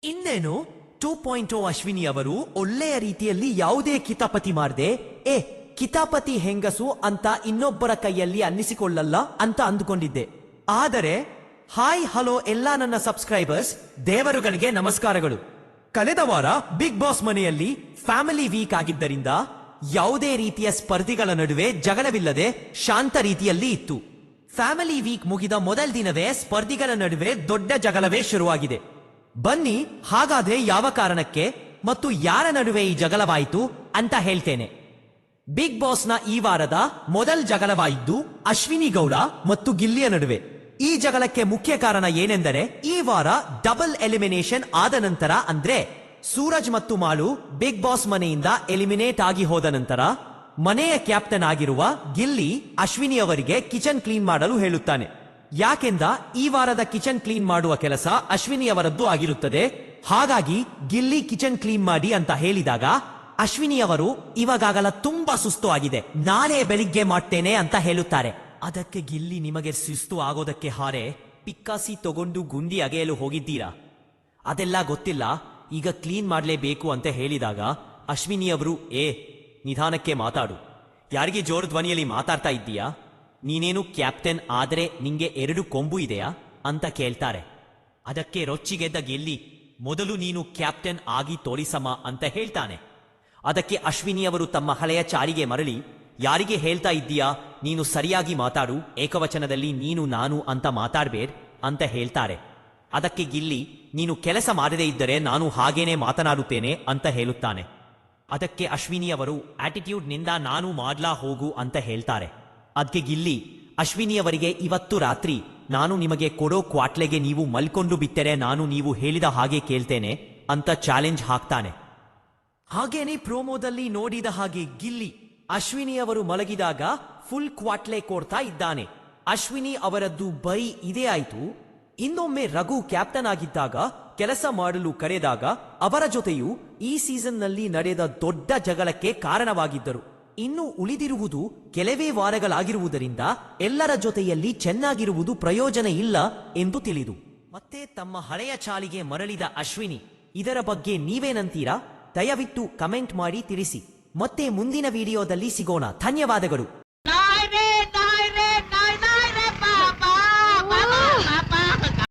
ಇನ್ನೇನು 2.0 ಅಶ್ವಿನಿ ಅವರು ಒಳ್ಳೆಯ ರೀತಿಯಲ್ಲಿ ಯಾವುದೇ ಕಿತಾಪತಿ ಮಾಡದೆ ಕಿತಾಪತಿ ಹೆಂಗಸು ಅಂತ ಇನ್ನೊಬ್ಬರ ಕೈಯಲ್ಲಿ ಅನ್ನಿಸಿಕೊಳ್ಳಲ್ಲ ಅಂತ ಅಂದುಕೊಂಡಿದ್ದೆ. ಆದರೆ ಹಾಯ್ ಹಲೋ ಎಲ್ಲ ನನ್ನ ಸಬ್ಸ್ಕ್ರೈಬರ್ಸ್ ದೇವರುಗಳಿಗೆ ನಮಸ್ಕಾರಗಳು. ಕಳೆದ ವಾರ ಬಿಗ್ ಬಾಸ್ ಮನೆಯಲ್ಲಿ ಫ್ಯಾಮಿಲಿ ವೀಕ್ ಆಗಿದ್ದರಿಂದ ಯಾವುದೇ ರೀತಿಯ ಸ್ಪರ್ಧಿಗಳ ನಡುವೆ ಜಗಳವಿಲ್ಲದೆ ಶಾಂತ ರೀತಿಯಲ್ಲಿ ಇತ್ತು. ಫ್ಯಾಮಿಲಿ ವೀಕ್ ಮುಗಿದ ಮೊದಲ ದಿನವೇ ಸ್ಪರ್ಧಿಗಳ ನಡುವೆ ದೊಡ್ಡ ಜಗಳವೇ ಶುರುವಾಗಿದೆ. ಬನ್ನಿ ಹಾಗಾದ್ರೆ ಯಾವ ಕಾರಣಕ್ಕೆ ಮತ್ತು ಯಾರ ನಡುವೆ ಈ ಜಗಳವಾಯಿತು ಅಂತ ಹೇಳ್ತೇನೆ. ಬಿಗ್ ಬಾಸ್ನ ಈ ವಾರದ ಮೊದಲ ಜಗಳವಾಯಿದ್ದು ಅಶ್ವಿನಿ ಗೌಡ ಮತ್ತು ಗಿಲ್ಲಿಯ ನಡುವೆ. ಈ ಜಗಳಕ್ಕೆ ಮುಖ್ಯ ಕಾರಣ ಏನೆಂದರೆ, ಈ ವಾರ ಡಬಲ್ ಎಲಿಮಿನೇಷನ್ ಆದ ನಂತರ, ಅಂದ್ರೆ ಸೂರಜ್ ಮತ್ತು ಮಾಳು ಬಿಗ್ ಬಾಸ್ ಮನೆಯಿಂದ ಎಲಿಮಿನೇಟ್ ಆಗಿ ಹೋದ ನಂತರ ಮನೆಯ ಕ್ಯಾಪ್ಟನ್ ಆಗಿರುವ ಗಿಲ್ಲಿ ಅಶ್ವಿನಿ ಅವರಿಗೆ ಕಿಚನ್ ಕ್ಲೀನ್ ಮಾಡಲು ಹೇಳುತ್ತಾನೆ. ಯಾಕೆಂದ ಈ ವಾರದ ಕಿಚನ್ ಕ್ಲೀನ್ ಮಾಡುವ ಕೆಲಸ ಅಶ್ವಿನಿ ಅವರದ್ದು ಆಗಿರುತ್ತದೆ. ಹಾಗಾಗಿ ಗಿಲ್ಲಿ ಕಿಚನ್ ಕ್ಲೀನ್ ಮಾಡಿ ಅಂತ ಹೇಳಿದಾಗ ಅಶ್ವಿನಿ ಅವರು ಇವಾಗಲ ತುಂಬಾ ಸುಸ್ತು ಆಗಿದೆ, ನಾಳೆ ಬೆಳಿಗ್ಗೆ ಮಾಡ್ತೇನೆ ಅಂತ ಹೇಳುತ್ತಾರೆ. ಅದಕ್ಕೆ ಗಿಲ್ಲಿ, ನಿಮಗೆ ಸುಸ್ತು ಆಗೋದಕ್ಕೆ ಹಾರೆ ಪಿಕ್ಕಾಸಿ ತಗೊಂಡು ಗುಂಡಿ ಅಗೆಯಲು ಹೋಗಿದ್ದೀರಾ, ಅದೆಲ್ಲ ಗೊತ್ತಿಲ್ಲ, ಈಗ ಕ್ಲೀನ್ ಮಾಡಲೇಬೇಕು ಅಂತ ಹೇಳಿದಾಗ ಅಶ್ವಿನಿ ಅವರು ನಿಧಾನಕ್ಕೆ ಮಾತಾಡು, ಯಾರಿಗೆ ಜೋರು ಧ್ವನಿಯಲ್ಲಿ ಮಾತಾಡ್ತಾ ಇದ್ದೀಯಾ, ನೀನೇನು ಕ್ಯಾಪ್ಟನ್ ಆದ್ರೆ ನಿಂಗೆ 2 ಕೊಂಬು ಇದೆಯಾ ಅಂತ ಕೇಳ್ತಾರೆ. ಅದಕ್ಕೆ ರೊಚ್ಚಿಗೆದ್ದ ಗಿಲ್ಲಿ, ಮೊದಲು ನೀನು ಕ್ಯಾಪ್ಟನ್ ಆಗಿ ತೋರಿಸಮ್ಮ ಅಂತ ಹೇಳ್ತಾನೆ. ಅದಕ್ಕೆ ಅಶ್ವಿನಿ ಅವರು ತಮ್ಮ ಹಳೆಯ ಚಾರಿಗೆ ಮರಳಿ, ಯಾರಿಗೆ ಹೇಳ್ತಾ ಇದ್ದೀಯಾ, ನೀನು ಸರಿಯಾಗಿ ಮಾತಾಡು, ಏಕವಚನದಲ್ಲಿ ನೀನು ನಾನು ಅಂತ ಮಾತಾಡ್ಬೇಡ್ ಅಂತ ಹೇಳ್ತಾರೆ. ಅದಕ್ಕೆ ಗಿಲ್ಲಿ, ನೀನು ಕೆಲಸ ಮಾಡದೇ ಇದ್ದರೆ ನಾನು ಹಾಗೇನೆ ಮಾತನಾಡುತ್ತೇನೆ ಅಂತ ಹೇಳುತ್ತಾನೆ. ಅದಕ್ಕೆ ಅಶ್ವಿನಿ ಅವರು ಆಟಿಟ್ಯೂಡ್ ನಿಂದ ನಾನು ಮಾಡ್ಲಾ ಹೋಗು ಅಂತ ಹೇಳ್ತಾರೆ. ಅದಕ್ಕೆ ಗಿಲ್ಲಿ, ಅಶ್ವಿನಿ ಅವರಿಗೆ ಇವತ್ತು ರಾತ್ರಿ ನಾನು ನಿಮಗೆ ಕೊಡೋ ಕ್ವಾಟ್ಲೆಗೆ ನೀವು ಮಲ್ಕೊಂಡು ಬಿಟ್ಟರೆ ನಾನು ನೀವು ಹೇಳಿದ ಹಾಗೆ ಕೇಳ್ತೇನೆ ಅಂತ ಚಾಲೆಂಜ್ ಹಾಕ್ತಾನೆ. ಹಾಗೇನೆ ಪ್ರೋಮೋದಲ್ಲಿ ನೋಡಿದ ಹಾಗೆ ಗಿಲ್ಲಿ ಅಶ್ವಿನಿ ಅವರು ಮಲಗಿದಾಗ ಫುಲ್ ಕ್ವಾಟ್ಲೆ ಕೊಡ್ತಾ ಇದ್ದಾನೆ. ಅಶ್ವಿನಿ ಅವರದ್ದು ಬೈ ಇದೇ ಆಯ್ತು. ಇನ್ನೊಮ್ಮೆ ರಘು ಕ್ಯಾಪ್ಟನ್ ಆಗಿದ್ದಾಗ ಕೆಲಸ ಮಾಡಲು ಕರೆದಾಗ ಅವರ ಜೊತೆಯೂ ಈ ಸೀಸನ್ನಲ್ಲಿ ನಡೆದ ದೊಡ್ಡ ಜಗಳಕ್ಕೆ ಕಾರಣವಾಗಿದ್ದರು. ಇನ್ನು ಉಳಿದಿರುವುದು ಕೆಲವೇ ವಾರಗಳಾಗಿರುವುದರಿಂದ ಎಲ್ಲರ ಜೊತೆಯಲ್ಲಿ ಚೆನ್ನಾಗಿರುವುದು ಪ್ರಯೋಜನ ಇಲ್ಲ ಎಂದು ತಿಳಿದು ಮತ್ತೆ ತಮ್ಮ ಹಳೆಯ ಚಾಲಿಗೆ ಮರಳಿದ ಅಶ್ವಿನಿ. ಇದರ ಬಗ್ಗೆ ನೀವೇನಂತೀರಾ? ದಯವಿಟ್ಟು ಕಮೆಂಟ್ ಮಾಡಿ ತಿಳಿಸಿ. ಮತ್ತೆ ಮುಂದಿನ ವಿಡಿಯೋದಲ್ಲಿ ಸಿಗೋಣ. ಧನ್ಯವಾದಗಳು.